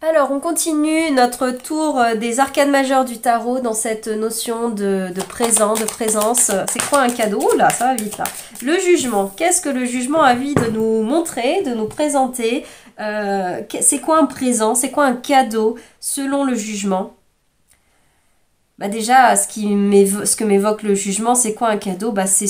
Alors, on continue notre tour des arcades majeures du tarot dans cette notion de présent, de présence. C'est quoi un cadeau? Oh là, ça va vite là. Le jugement. Qu'est-ce que le jugement a envie de nous montrer, de nous présenter? C'est quoi un présent? C'est quoi un cadeau selon le jugement? Bah déjà, ce que m'évoque le jugement, c'est quoi un cadeau? Bah c'est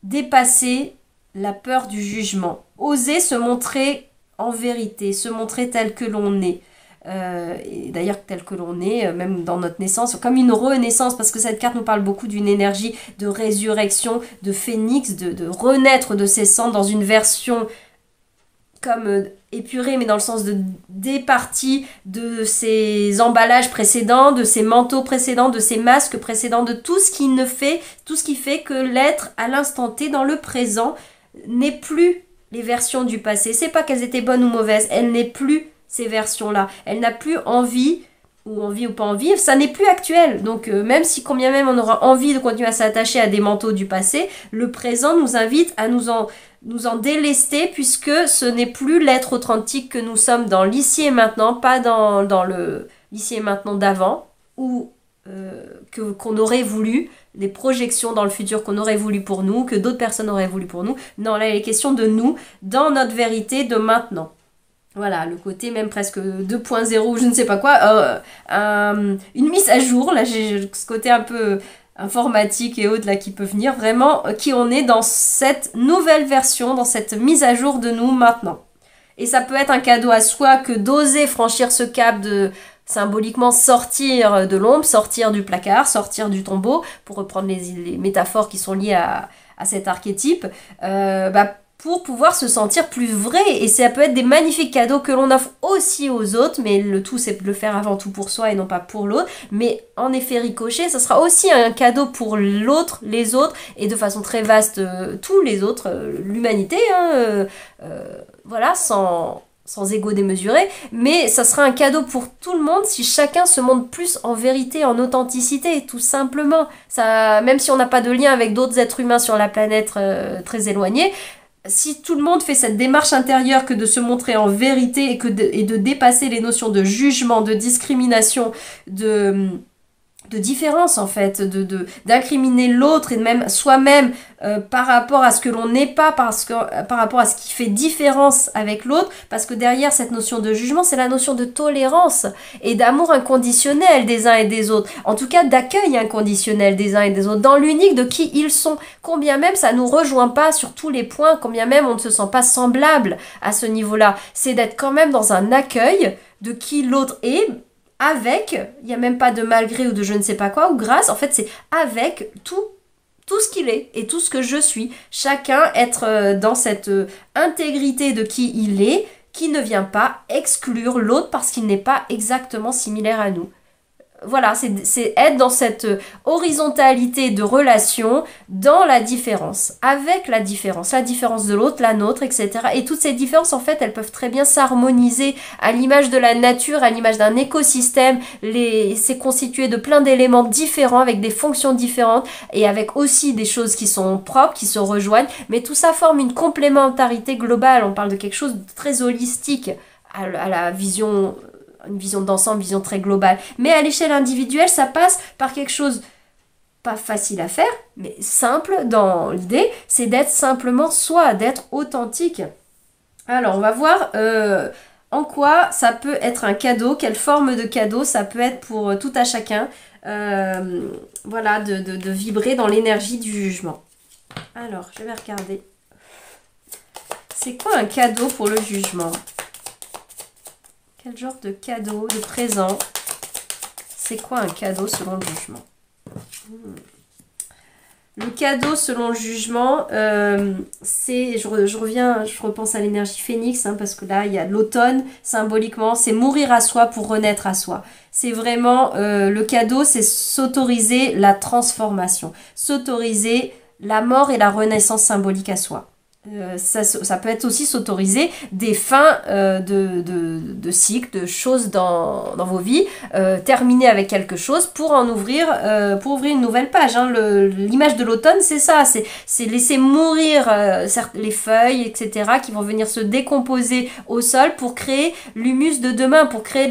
dépasser la peur du jugement. Oser se montrer en vérité, se montrer tel que l'on est. Et d'ailleurs, tel que l'on est, même dans notre naissance, comme une renaissance, parce que cette carte nous parle beaucoup d'une énergie de résurrection, de phénix, de renaître de ses cendres dans une version comme épurée, mais dans le sens de départie de ses emballages précédents, de ses manteaux précédents, de ses masques précédents, de tout ce qui fait que l'être à l'instant T dans le présent n'est plus les versions du passé. C'est pas qu'elles étaient bonnes ou mauvaises, elle n'est plus ces versions-là. Elle n'a plus envie ou pas envie, ça n'est plus actuel. Donc même si combien même on aura envie de continuer à s'attacher à des manteaux du passé, le présent nous invite à nous en délester puisque ce n'est plus l'être authentique que nous sommes dans l'ici et maintenant, pas dans le l'ici et maintenant d'avant ou qu'on aurait voulu, des projections dans le futur qu'on aurait voulu pour nous, que d'autres personnes auraient voulu pour nous. Non, là il est question de nous, dans notre vérité de maintenant. Voilà, le côté même presque 2.0, je ne sais pas quoi, une mise à jour, là j'ai ce côté un peu informatique et autres là qui peut venir, vraiment qui on est dans cette nouvelle version, dans cette mise à jour de nous maintenant. Et ça peut être un cadeau à soi que d'oser franchir ce cap de symboliquement sortir de l'ombre, sortir du placard, sortir du tombeau, pour reprendre les métaphores qui sont liées à cet archétype, pour pouvoir se sentir plus vrai. Et ça peut être des magnifiques cadeaux que l'on offre aussi aux autres, mais le tout c'est de le faire avant tout pour soi et non pas pour l'autre. Mais en effet ricochet, ça sera aussi un cadeau pour l'autre, les autres, et de façon très vaste, tous les autres, l'humanité, voilà, sans ego démesuré, mais ça sera un cadeau pour tout le monde si chacun se montre plus en vérité, en authenticité, tout simplement. Ça, même si on n'a pas de lien avec d'autres êtres humains sur la planète très éloignés, si tout le monde fait cette démarche intérieure que de se montrer en vérité et de dépasser les notions de jugement, de discrimination, de différence en fait, d'incriminer l'autre et même soi-même par rapport à ce que l'on n'est pas, par rapport à ce qui fait différence avec l'autre, parce que derrière cette notion de jugement, c'est la notion de tolérance et d'amour inconditionnel des uns et des autres, en tout cas d'accueil inconditionnel des uns et des autres, dans l'unique de qui ils sont, combien même ça nous rejoint pas sur tous les points, combien même on ne se sent pas semblable à ce niveau-là, c'est d'être quand même dans un accueil de qui l'autre est, avec, il n'y a même pas de malgré ou de je ne sais pas quoi, ou grâce, en fait c'est avec tout ce qu'il est et tout ce que je suis. Chacun être dans cette intégrité de qui il est, qui ne vient pas exclure l'autre parce qu'il n'est pas exactement similaire à nous. Voilà, c'est être dans cette horizontalité de relation, dans la différence, avec la différence de l'autre, la nôtre, etc. Et toutes ces différences, en fait, elles peuvent très bien s'harmoniser à l'image de la nature, à l'image d'un écosystème. C'est constitué de plein d'éléments différents, avec des fonctions différentes, et avec aussi des choses qui sont propres, qui se rejoignent. Mais tout ça forme une complémentarité globale. On parle de quelque chose de très holistique à la vision, une vision d'ensemble, une vision très globale. Mais à l'échelle individuelle, ça passe par quelque chose pas facile à faire, mais simple dans l'idée, c'est d'être simplement soi, d'être authentique. Alors, on va voir en quoi ça peut être un cadeau, quelle forme de cadeau ça peut être pour tout à chacun, voilà, de vibrer dans l'énergie du jugement. Alors, je vais regarder. C'est quoi un cadeau pour le jugement ? Quel genre de cadeau, de présent? C'est quoi un cadeau selon le jugement? Le cadeau selon le jugement, c'est, je repense à l'énergie phénix, parce que là, il y a l'automne, symboliquement, c'est mourir à soi pour renaître à soi. C'est vraiment, le cadeau, c'est s'autoriser la transformation, s'autoriser la mort et la renaissance symbolique à soi. Ça peut être aussi s'autoriser des fins de cycle, de choses dans vos vies, terminer avec quelque chose pour pour ouvrir une nouvelle page. Hein. L'image de l'automne, c'est ça, c'est laisser mourir les feuilles, etc., qui vont venir se décomposer au sol pour créer l'humus de demain, pour créer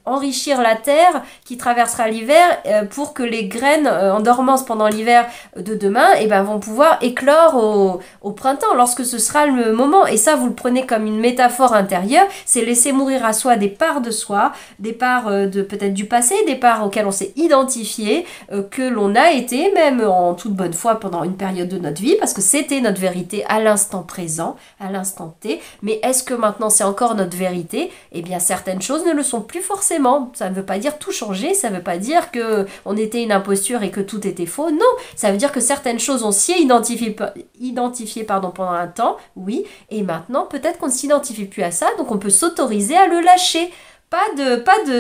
enrichir la terre qui traversera l'hiver, pour que les graines en dormance pendant l'hiver de demain, vont pouvoir éclore au printemps, lorsque ce sera le moment. Et ça, vous le prenez comme une métaphore intérieure, c'est laisser mourir à soi des parts de soi, des parts peut-être du passé, des parts auxquelles on s'est identifié, que l'on a été, même en toute bonne foi pendant une période de notre vie, parce que c'était notre vérité à l'instant présent, à l'instant T. Mais est-ce que maintenant c'est encore notre vérité? Eh bien, certaines choses ne le sont plus forcément. Ça ne veut pas dire tout changer, ça ne veut pas dire que on était une imposture et que tout était faux. Non, ça veut dire que certaines choses on s'y est identifié pendant un temps, oui, et maintenant peut-être qu'on ne s'identifie plus à ça, donc on peut s'autoriser à le lâcher. Pas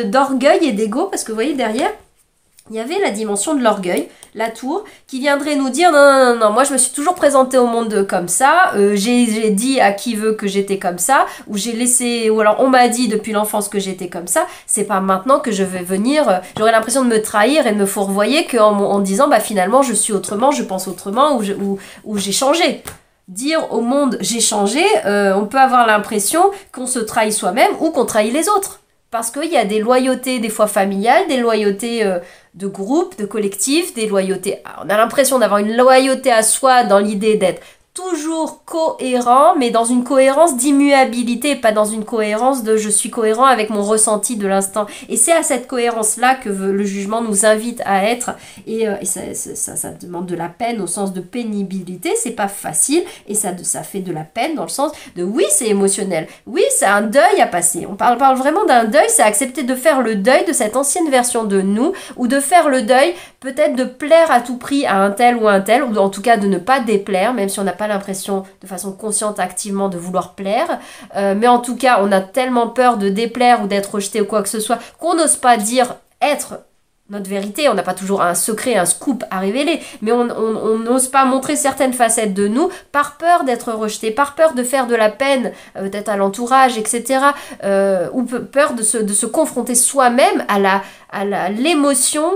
d'orgueil et d'ego, parce que vous voyez derrière, il y avait la dimension de l'orgueil, la tour, qui viendrait nous dire non, moi je me suis toujours présentée au monde comme ça, j'ai dit à qui veut que j'étais comme ça, ou alors on m'a dit depuis l'enfance que j'étais comme ça, c'est pas maintenant que je vais venir, j'aurais l'impression de me trahir et de me fourvoyer en disant finalement je suis autrement, je pense autrement, ou j'ai changé. Dire au monde j'ai changé, on peut avoir l'impression qu'on se trahit soi-même ou qu'on trahit les autres. Parce qu'il y a des loyautés des fois familiales, des loyautés de groupe, de collectif, des loyautés... On a l'impression d'avoir une loyauté à soi dans l'idée d'être toujours cohérent, mais dans une cohérence d'immuabilité, pas dans une cohérence de je suis cohérent avec mon ressenti de l'instant. Et c'est à cette cohérence-là que le jugement nous invite à être, et ça demande de la peine au sens de pénibilité, c'est pas facile, et ça fait de la peine dans le sens de oui, c'est émotionnel, oui, c'est un deuil à passer. On parle vraiment d'un deuil, c'est accepter de faire le deuil de cette ancienne version de nous, ou de faire le deuil peut-être de plaire à tout prix à un tel, ou en tout cas de ne pas déplaire, même si on n'a pas l'impression de façon consciente activement de vouloir plaire, mais en tout cas on a tellement peur de déplaire ou d'être rejeté ou quoi que ce soit qu'on n'ose pas dire être notre vérité. On n'a pas toujours un secret, un scoop à révéler, mais on n'ose pas montrer certaines facettes de nous par peur d'être rejeté, par peur de faire de la peine peut-être à l'entourage, etc., ou peur de se confronter soi-même à l'émotion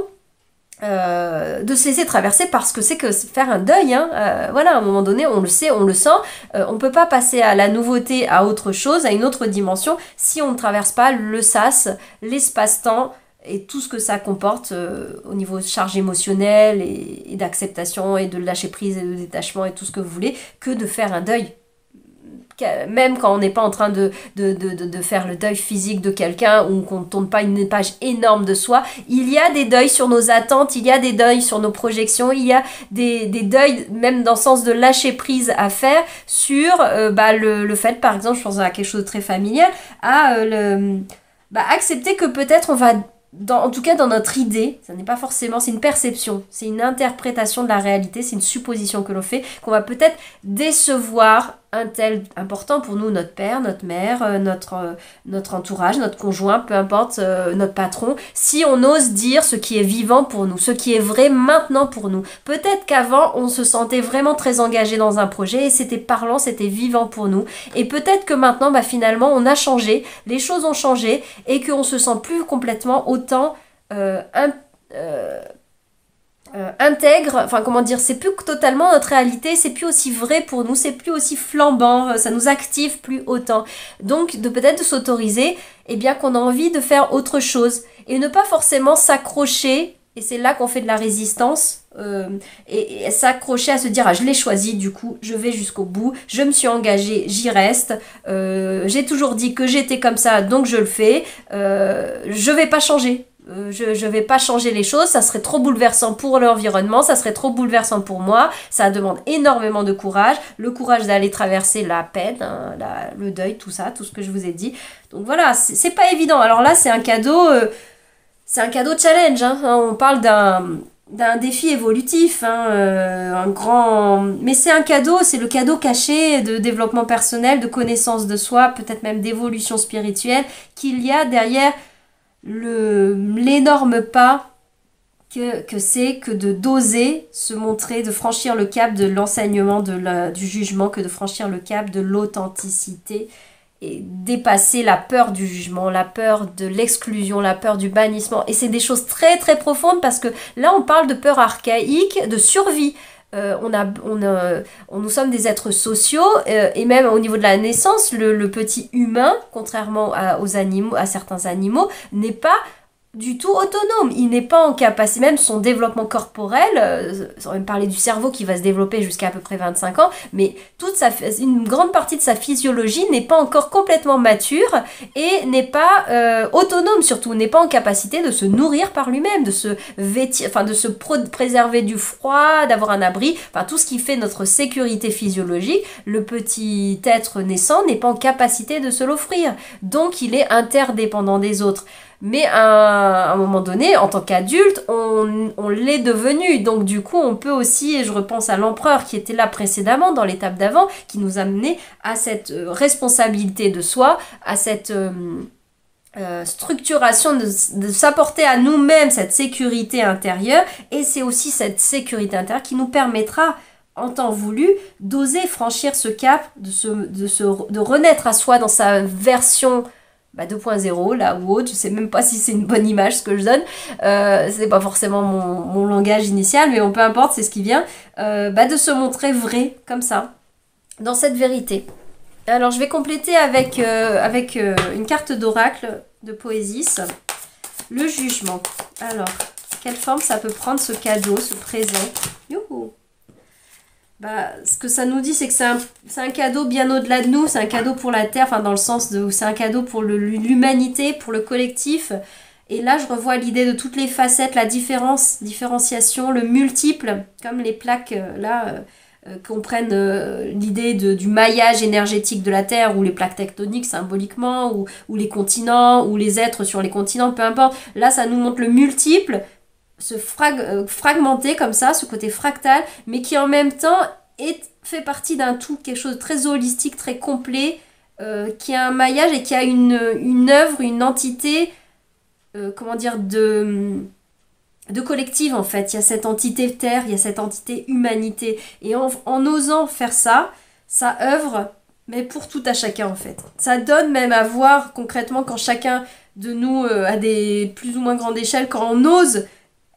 de se laisser traverser, parce que c'est que faire un deuil, voilà, à un moment donné, on le sait, on le sent, on peut pas passer à la nouveauté, à autre chose, à une autre dimension, si on ne traverse pas le sas, l'espace-temps, et tout ce que ça comporte au niveau de charge émotionnelle et d'acceptation et de lâcher prise et de détachement et tout ce que vous voulez, que de faire un deuil. Même quand on n'est pas en train de faire le deuil physique de quelqu'un, ou qu'on ne tourne pas une page énorme de soi, il y a des deuils sur nos attentes, il y a des deuils sur nos projections, il y a des deuils même dans le sens de lâcher prise à faire sur le fait, par exemple, je pense à quelque chose de très familial, accepter que peut-être on va... en tout cas dans notre idée, ça n'est pas forcément, c'est une perception, c'est une interprétation de la réalité, c'est une supposition que l'on fait, qu'on va peut-être décevoir un tel important pour nous, notre père, notre mère, notre entourage, notre conjoint, peu importe, notre patron, si on ose dire ce qui est vivant pour nous, ce qui est vrai maintenant pour nous. Peut-être qu'avant, on se sentait vraiment très engagé dans un projet et c'était parlant, c'était vivant pour nous. Et peut-être que maintenant, finalement, on a changé, les choses ont changé et qu'on se sent plus complètement autant intègre, enfin comment dire, c'est plus totalement notre réalité, c'est plus aussi vrai pour nous, c'est plus aussi flambant, ça nous active plus autant. Donc peut-être de s'autoriser, qu'on a envie de faire autre chose et ne pas forcément s'accrocher, et c'est là qu'on fait de la résistance, et s'accrocher à se dire je l'ai choisi, du coup je vais jusqu'au bout, je me suis engagée, j'y reste, j'ai toujours dit que j'étais comme ça, donc je le fais, je vais pas changer. Je vais pas changer les choses, ça serait trop bouleversant pour l'environnement, ça serait trop bouleversant pour moi, ça demande énormément de courage, le courage d'aller traverser la peine, le deuil, tout ça, tout ce que je vous ai dit. Donc voilà, c'est pas évident. Alors là, c'est un cadeau challenge, on parle d'un défi évolutif, un grand... Mais c'est un cadeau, c'est le cadeau caché de développement personnel, de connaissance de soi, peut-être même d'évolution spirituelle, qu'il y a derrière l'énorme pas que c'est que de d'oser se montrer, de franchir le cap de l'enseignement, du jugement, que de franchir le cap de l'authenticité et dépasser la peur du jugement, la peur de l'exclusion, la peur du bannissement. Et c'est des choses très très profondes parce que là on parle de peur archaïque, de survie. Nous sommes des êtres sociaux et même au niveau de la naissance, le petit humain, contrairement aux animaux, à certains animaux, n'est pas du tout autonome. Il n'est pas en capacité, même son développement corporel, sans même parler du cerveau qui va se développer jusqu'à peu près 25 ans, mais une grande partie de sa physiologie n'est pas encore complètement mature et n'est pas autonome surtout, n'est pas en capacité de se nourrir par lui-même, de se vêtir, enfin de se préserver du froid, d'avoir un abri, enfin tout ce qui fait notre sécurité physiologique. Le petit être naissant n'est pas en capacité de se l'offrir, donc il est interdépendant des autres. Mais à un moment donné, en tant qu'adulte, on l'est devenu. Donc du coup, on peut aussi, et je repense à l'empereur qui était là précédemment, dans l'étape d'avant, qui nous a mené à cette responsabilité de soi, à cette structuration de s'apporter à nous-mêmes cette sécurité intérieure. Et c'est aussi cette sécurité intérieure qui nous permettra, en temps voulu, d'oser franchir ce cap, de renaître à soi dans sa version 2.0 là ou autre, je sais même pas si c'est une bonne image ce que je donne, c'est pas forcément mon langage initial, mais peu importe, c'est ce qui vient, de se montrer vrai comme ça, dans cette vérité. Alors je vais compléter avec une carte d'oracle de Poésis, le jugement. Alors, quelle forme ça peut prendre ce cadeau, ce présent? Youhou! Ce que ça nous dit, c'est que c'est un cadeau bien au-delà de nous, c'est un cadeau pour la Terre, enfin dans le sens de c'est un cadeau pour l'humanité, pour le collectif. Et là, je revois l'idée de toutes les facettes, la différenciation, le multiple, comme les plaques comprennent l'idée du maillage énergétique de la Terre, ou les plaques tectoniques symboliquement, ou les continents, ou les êtres sur les continents, peu importe. Là, ça nous montre le multiple, se fragmenter comme ça, ce côté fractal, mais qui en même temps fait partie d'un tout, quelque chose de très holistique, très complet, qui a un maillage et qui a une œuvre, une entité, de collective en fait. Il y a cette entité terre, il y a cette entité humanité, et en osant faire ça œuvre, mais pour tout à chacun en fait. Ça donne même à voir concrètement quand chacun de nous, à des plus ou moins grandes échelles, quand on ose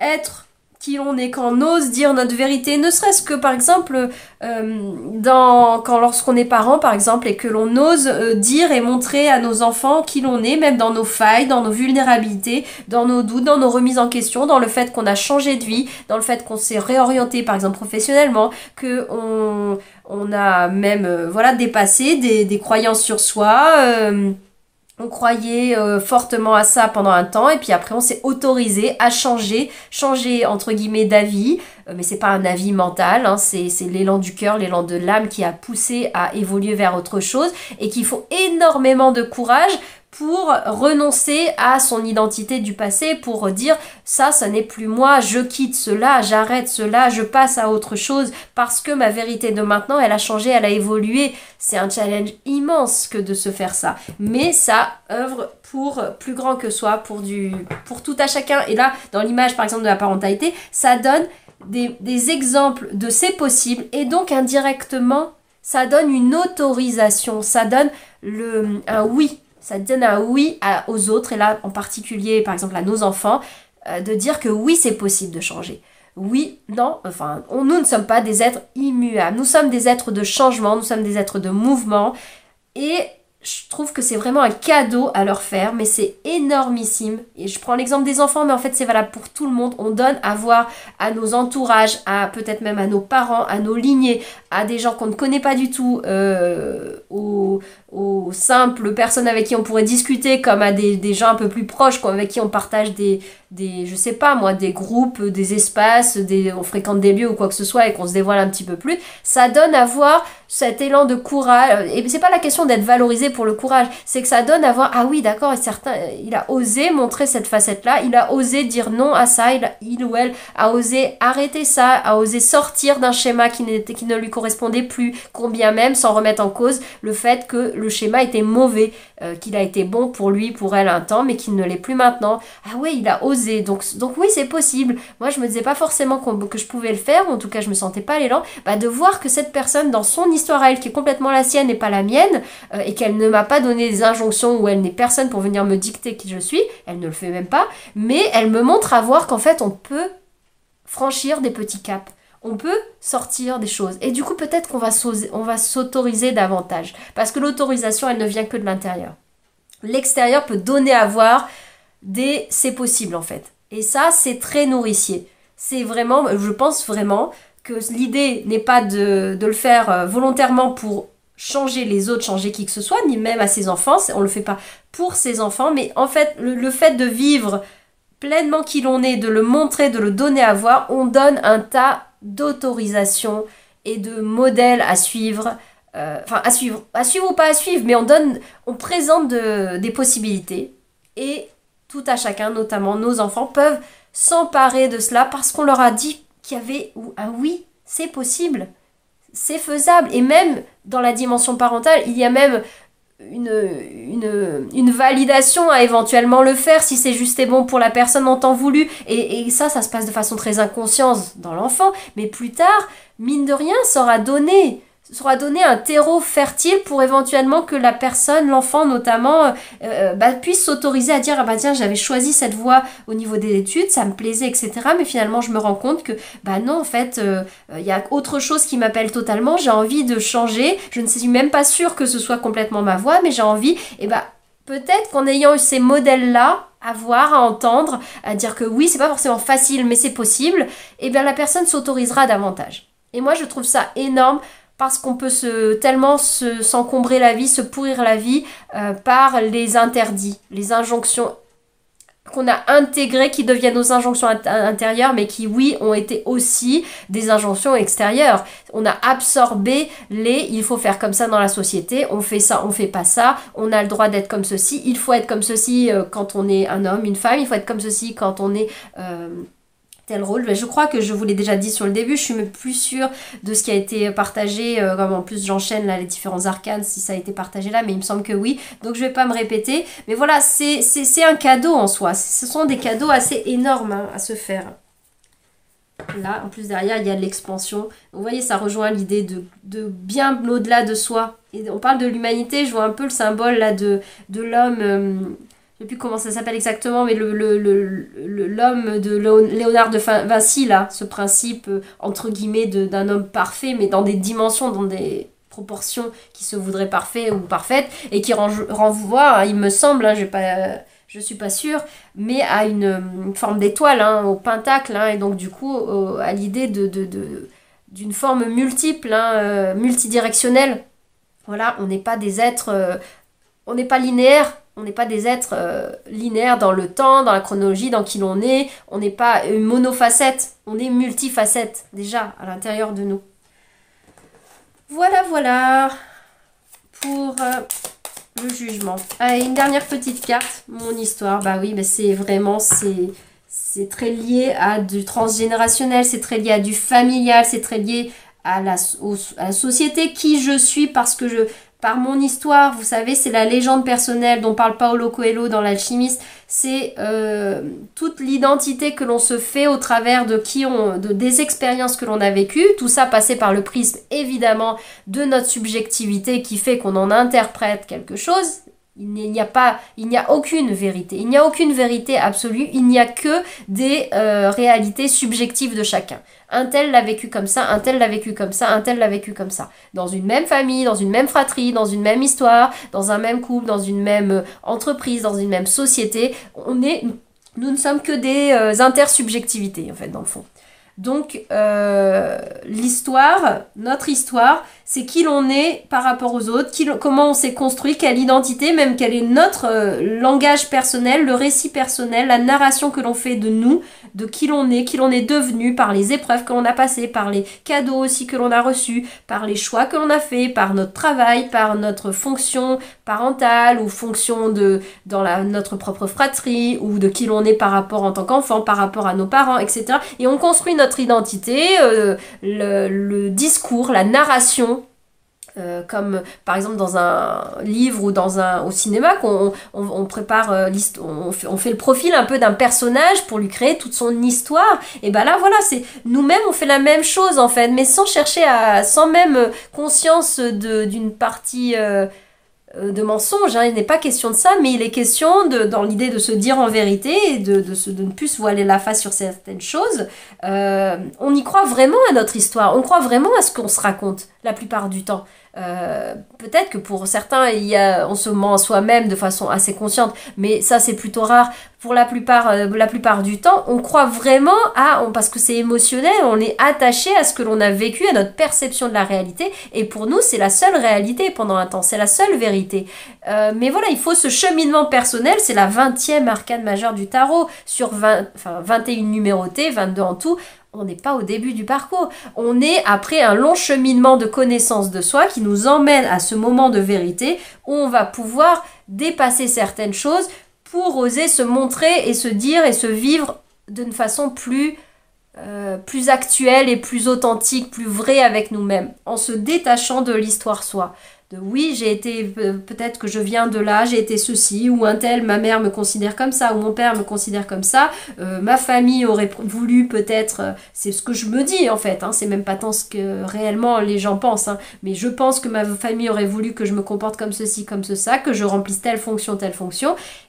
être qui l'on est, quand on ose dire notre vérité, ne serait-ce que par exemple lorsqu'on est parent par exemple, et que l'on ose dire et montrer à nos enfants qui l'on est, même dans nos failles, dans nos vulnérabilités, dans nos doutes, dans nos remises en question, dans le fait qu'on a changé de vie, dans le fait qu'on s'est réorienté par exemple professionnellement, que on a même dépassé des croyances sur soi. On croyait fortement à ça pendant un temps, et puis après on s'est autorisé à changer entre guillemets d'avis, mais c'est pas un avis mental, hein, c'est l'élan du cœur, l'élan de l'âme qui a poussé à évoluer vers autre chose, et qu'il faut énormément de courage pour renoncer à son identité du passé, pour dire ça n'est plus moi, je quitte cela, j'arrête cela, je passe à autre chose, parce que ma vérité de maintenant, elle a changé, elle a évolué. C'est un challenge immense que de se faire ça, mais ça œuvre pour plus grand que soi, pour tout à chacun. Et là, dans l'image par exemple de la parentalité, ça donne des exemples de c'est possible, et donc indirectement, ça donne une autorisation, ça donne un oui. Ça donne un oui aux autres, et là en particulier par exemple à nos enfants, de dire que oui, c'est possible de changer. Oui, non, nous ne sommes pas des êtres immuables, nous sommes des êtres de changement, nous sommes des êtres de mouvement, et je trouve que c'est vraiment un cadeau à leur faire, mais c'est énormissime. Et je prends l'exemple des enfants, mais en fait c'est valable pour tout le monde. On donne à voir à nos entourages, peut-être même à nos parents, à nos lignées, à des gens qu'on ne connaît pas du tout, aux simples personnes avec qui on pourrait discuter, comme à des gens un peu plus proches, avec qui on partage je sais pas moi, des groupes, des espaces, on fréquente des lieux ou quoi que ce soit, et qu'on se dévoile un petit peu plus. Ça donne à voir cet élan de courage, et c'est pas la question d'être valorisé pour le courage, c'est que ça donne à voir, ah oui d'accord, et il a osé montrer cette facette-là, il a osé dire non à ça, il ou elle a osé arrêter ça, a osé sortir d'un schéma qui ne lui correspondait plus, combien même sans remettre en cause le fait que le schéma était mauvais, qu'il a été bon pour lui, pour elle un temps, mais qu'il ne l'est plus maintenant. Ah ouais, il a osé. Donc oui, c'est possible. Moi, je me disais pas forcément que je pouvais le faire, ou en tout cas, je me sentais pas l'élan. Bah, de voir que cette personne, dans son histoire à elle, qui est complètement la sienne et pas la mienne, et qu'elle ne m'a pas donné des injonctions, où elle n'est personne pour venir me dicter qui je suis, elle ne le fait même pas, mais elle me montre à voir qu'en fait, on peut franchir des petits caps. On peut sortir des choses. Et du coup, peut-être qu'on va s'autoriser davantage. Parce que l'autorisation, elle ne vient que de l'intérieur. L'extérieur peut donner à voir c'est possible en fait. Et ça, c'est très nourricier. C'est vraiment, je pense vraiment que l'idée n'est pas de le faire volontairement pour changer les autres, changer qui que ce soit, ni même à ses enfants. On ne le fait pas pour ses enfants. Mais en fait, le fait de vivre pleinement qui l'on est, de le montrer, de le donner à voir, on donne un tas d'autorisations et de modèles à suivre, à suivre ou pas à suivre, mais on présente des possibilités et tout à chacun, notamment nos enfants, peuvent s'emparer de cela parce qu'on leur a dit qu'il y avait un oui, c'est possible, c'est faisable, et même dans la dimension parentale, il y a même une validation à éventuellement le faire si c'est juste et bon pour la personne en temps voulu, et ça se passe de façon très inconsciente dans l'enfant, mais plus tard, mine de rien, ça aura donné un terreau fertile pour éventuellement que la personne, l'enfant notamment, puisse s'autoriser à dire, ah bah tiens, j'avais choisi cette voie au niveau des études, ça me plaisait, etc. Mais finalement, je me rends compte que, bah non, en fait, y a autre chose qui m'appelle totalement, j'ai envie de changer, je ne suis même pas sûre que ce soit complètement ma voie, mais j'ai envie, et bah, peut-être qu'en ayant eu ces modèles-là, à voir, à entendre, à dire que oui, c'est pas forcément facile, mais c'est possible, et bien la personne s'autorisera davantage. Et moi, je trouve ça énorme, parce qu'on peut tellement s'encombrer la vie, se pourrir la vie par les interdits, les injonctions qu'on a intégrées, qui deviennent nos injonctions intérieures, mais qui, oui, ont été aussi des injonctions extérieures. On a absorbé il faut faire comme ça dans la société, on fait ça, on fait pas ça, on a le droit d'être comme ceci, il faut être comme ceci quand on est un homme, une femme, il faut être comme ceci quand on est... tel rôle. Mais je crois que je vous l'ai déjà dit sur le début, je suis même plus sûre de ce qui a été partagé, comme en plus j'enchaîne là les différents arcanes, si ça a été partagé là, mais il me semble que oui, donc je vais pas me répéter, mais voilà, c'est un cadeau en soi, ce sont des cadeaux assez énormes hein, à se faire. Là, en plus derrière, il y a de l'expansion. Vous voyez, ça rejoint l'idée de bien au-delà de soi. Et on parle de l'humanité, je vois un peu le symbole là de l'homme... je ne sais plus comment ça s'appelle exactement, mais l'homme de Léonard de Vinci, là, ce principe, entre guillemets, d'un homme parfait, mais dans des dimensions, dans des proportions qui se voudraient parfaites ou parfaites, et qui renvoie, hein, il me semble, hein, je suis pas sûre, mais à une forme d'étoile, hein, au pentacle, hein, et donc du coup, à l'idée d'une forme multiple, hein, multidirectionnelle. Voilà, on n'est pas des êtres... on n'est pas linéaire. On n'est pas des êtres linéaires dans le temps, dans la chronologie, dans qui l'on est. On n'est pas une monofacette, on est multifacette, déjà, à l'intérieur de nous. Voilà pour le jugement. Allez, une dernière petite carte, mon histoire. Bah oui, mais c'est vraiment, c'est très lié à du transgénérationnel, c'est très lié à du familial, c'est très lié à la société, qui je suis, parce que par mon histoire, vous savez, c'est la légende personnelle dont parle Paulo Coelho dans l'Alchimiste. C'est toute l'identité que l'on se fait au travers des expériences que l'on a vécues. Tout ça passé par le prisme, évidemment, de notre subjectivité qui fait qu'on en interprète quelque chose. Il n'y a aucune vérité. Il n'y a aucune vérité absolue. Il n'y a que des réalités subjectives de chacun. Un tel l'a vécu comme ça, un tel l'a vécu comme ça, un tel l'a vécu comme ça. Dans une même famille, dans une même fratrie, dans une même histoire, dans un même couple, dans une même entreprise, dans une même société, nous ne sommes que des intersubjectivités, en fait, dans le fond. Donc, notre histoire, c'est qui l'on est par rapport aux autres, comment on s'est construit, quelle identité, même quel est notre langage personnel, le récit personnel, la narration que l'on fait de nous, de qui l'on est devenu par les épreuves que l'on a passées, par les cadeaux aussi que l'on a reçus, par les choix que l'on a fait, par notre travail, par notre fonction parentale ou fonction dans notre propre fratrie, ou de qui l'on est par rapport en tant qu'enfant, par rapport à nos parents, etc. Et on construit notre identité, le discours, la narration Comme par exemple dans un livre ou au cinéma, on prépare on fait le profil un peu d'un personnage pour lui créer toute son histoire. Et ben là voilà, c'est nous-mêmes on fait la même chose en fait, mais sans même conscience d'une partie de mensonge, hein. Il n'est pas question de ça, mais il est question dans l'idée de se dire en vérité et de ne plus se voiler la face sur certaines choses. On y croit vraiment à notre histoire, on croit vraiment à ce qu'on se raconte la plupart du temps. Peut-être que pour certains, on se ment à soi-même de façon assez consciente, mais ça c'est plutôt rare. Pour la plupart du temps, on croit vraiment parce que c'est émotionnel, on est attaché à ce que l'on a vécu, à notre perception de la réalité, et pour nous c'est la seule réalité pendant un temps, c'est la seule vérité. Mais voilà, il faut ce cheminement personnel, c'est la 20e arcane majeure du tarot, sur 21 numérotés, 22 en tout. On n'est pas au début du parcours. On est après un long cheminement de connaissance de soi qui nous emmène à ce moment de vérité où on va pouvoir dépasser certaines choses pour oser se montrer et se dire et se vivre d'une façon plus actuelle et plus authentique, plus vraie avec nous-mêmes, en se détachant de l'histoire soi. Oui, j'ai été, peut-être que je viens de là, j'ai été ceci, ou un tel, ma mère me considère comme ça, ou mon père me considère comme ça, ma famille aurait voulu peut-être, c'est ce que je me dis en fait, hein, c'est même pas tant ce que réellement les gens pensent, hein, mais je pense que ma famille aurait voulu que je me comporte comme ceci, comme ça, que je remplisse telle fonction,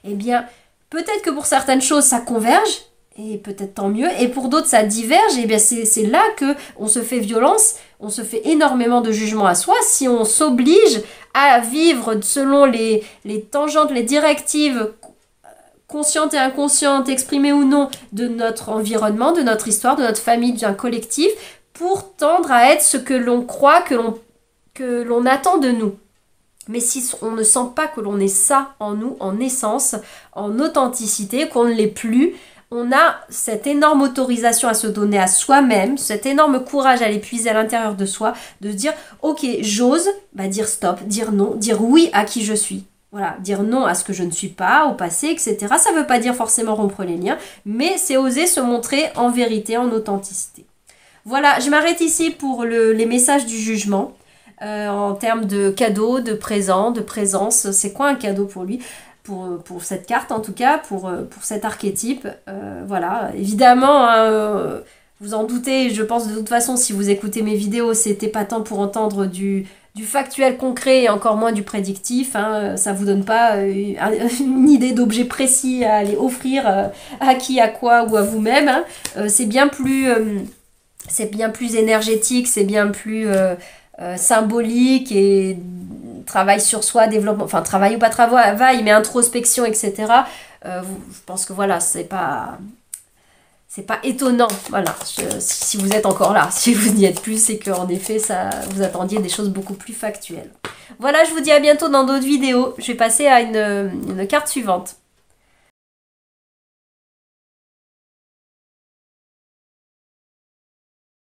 eh bien, peut-être que pour certaines choses ça converge, et peut-être tant mieux, et pour d'autres ça diverge, et bien c'est là que on se fait violence, on se fait énormément de jugement à soi si on s'oblige à vivre selon les tangentes, les directives conscientes et inconscientes, exprimées ou non, de notre environnement, de notre histoire, de notre famille, d'un collectif, pour tendre à être ce que l'on croit, que l'on attend de nous. Mais si on ne sent pas que l'on est ça en nous, en essence, en authenticité, qu'on ne l'est plus, on a cette énorme autorisation à se donner à soi-même, cet énorme courage à aller puiser à l'intérieur de soi, de se dire « Ok, j'ose dire stop, dire non, dire oui à qui je suis. » Voilà, dire non à ce que je ne suis pas, au passé, etc. Ça ne veut pas dire forcément rompre les liens, mais c'est oser se montrer en vérité, en authenticité. Voilà, je m'arrête ici pour les messages du jugement. En termes de cadeaux, de présents, de présence, c'est quoi un cadeau pour lui ? Pour cette carte en tout cas, pour cet archétype. Voilà, évidemment, hein, vous en doutez, je pense de toute façon, si vous écoutez mes vidéos, c'était pas tant pour entendre du factuel concret et encore moins du prédictif. Hein, ça vous donne pas une idée d'objet précis à aller offrir à qui, à quoi ou à vous-même. Hein. C'est bien plus énergétique, c'est bien plus symbolique et travail sur soi, développement, enfin travail ou pas travail, mais introspection, etc. Je pense que voilà, c'est pas étonnant, voilà, si vous êtes encore là, si vous n'y êtes plus, c'est qu'en effet, vous attendiez des choses beaucoup plus factuelles. Voilà, je vous dis à bientôt dans d'autres vidéos. Je vais passer à une carte suivante.